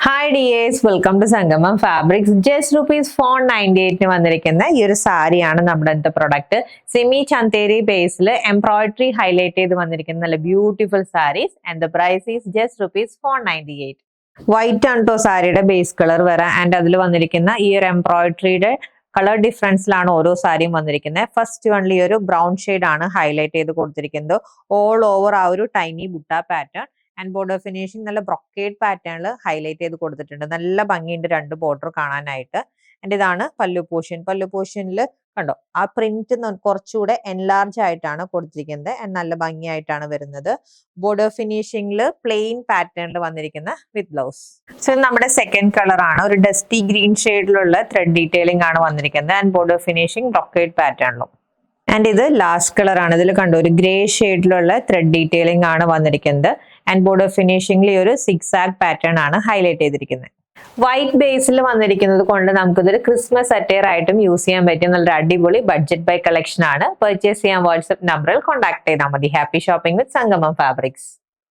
Hi dears, welcome to Sangamam fabrics. Just ₹498 വന്നിരിക്കുന്ന ഈ ഒരു സാരിയാണ് നമ്മുടെ അടുത്ത പ്രൊഡക്റ്റ്. സെമി ചന്തേരി ബേസിൽ എംബ്രോയിഡറി ഹൈലൈറ്റ് ചെയ്ത് വന്നിരിക്കുന്ന നല്ല beautiful sarees and the price is just ₹498. White ആണ് കേട്ടോ സാരിയുടെ ബേസ് കളർ വരാം. ആൻഡ് അതിൽ വന്നിരിക്കുന്ന ഈ ഒരു എംബ്രോയിഡറിയുടെ കളർ ഡിഫറൻസിലാണ് ഓരോ സാരിയും വന്നിരിക്കുന്നത്. ഫസ്റ്റ് വണ്ണിൽ ഈ ഒരു ബ്രൗൺ ഷെയ്ഡ് ആണ് ഹൈലൈറ്റ് ചെയ്ത് കൊടുത്തിരിക്കുന്നത്. ഓൾ ഓവർ ആ ഒരു tiny butta pattern and border finishing നല്ല ബ്രൊക്കേഡ് പാറ്റേണിൽ ഹൈലൈറ്റ് ചെയ്ത് കൊടുത്തിട്ടുണ്ട്. നല്ല ഭംഗിയുണ്ട് രണ്ട് ബോർഡർ കാണാനായിട്ട്. ആൻഡ് ഇതാണ് പല്ലു പോർഷൻ. പല്ലു പോർഷനിൽ കണ്ടോ ആ പ്രിന്റ് കുറച്ചുകൂടെ എൻലാർജ് ആയിട്ടാണ് കൊടുത്തിരിക്കുന്നത്. നല്ല ഭംഗിയായിട്ടാണ് വരുന്നത്. ബോർഡർ ഫിനിഷിംഗിൽ പ്ലെയിൻ പാറ്റേണിൽ വന്നിരിക്കുന്ന വിത്ത് ബ്ലൗസ്. സോ നമ്മുടെ സെക്കൻഡ് കളർ ആണ്. ഒരു ഡസ്റ്റി ഗ്രീൻ ഷെയ്ഡിലുള്ള ത്രെഡ് ഡീറ്റെയിലിംഗ് ആണ് വന്നിരിക്കുന്നത്. ആൻഡ് ബോർഡർ ഫിനിഷിംഗ് ബ്രൊക്കേഡ് പാറ്റേണിലും. ആൻഡ് ഇത് ലാസ്റ്റ് കളർ ആണ്. ഇതിൽ കണ്ടോ ഒരു ഗ്രേ ഷെയ്ഡിലുള്ള ത്രെഡ് ഡീറ്റെയിലിംഗ് ആണ് വന്നിരിക്കുന്നത്. ആൻഡ് ബോർഡർ ഫിനിഷിംഗിൽ ഈ ഒരു സിക്സാഗ് പാറ്റേൺ ആണ് ഹൈലൈറ്റ് ചെയ്തിരിക്കുന്നത്. വൈറ്റ് ബേസിൽ വന്നിരിക്കുന്നത് കൊണ്ട് നമുക്കിതൊരു ക്രിസ്മസ് അറ്റയർ ആയിട്ടും യൂസ് ചെയ്യാൻ പറ്റിയ നല്ലൊരു അടിപൊളി ബഡ്ജറ്റ് ബൈ കളക്ഷൻ ആണ്. പർച്ചേസ് ചെയ്യാൻ വാട്സ്ആപ്പ് നമ്പറിൽ കോൺടാക്ട് ചെയ്താൽ മതി. ഹാപ്പി ഷോപ്പിംഗ് വിത്ത് സംഗമം ഫാബ്രിക്സ്.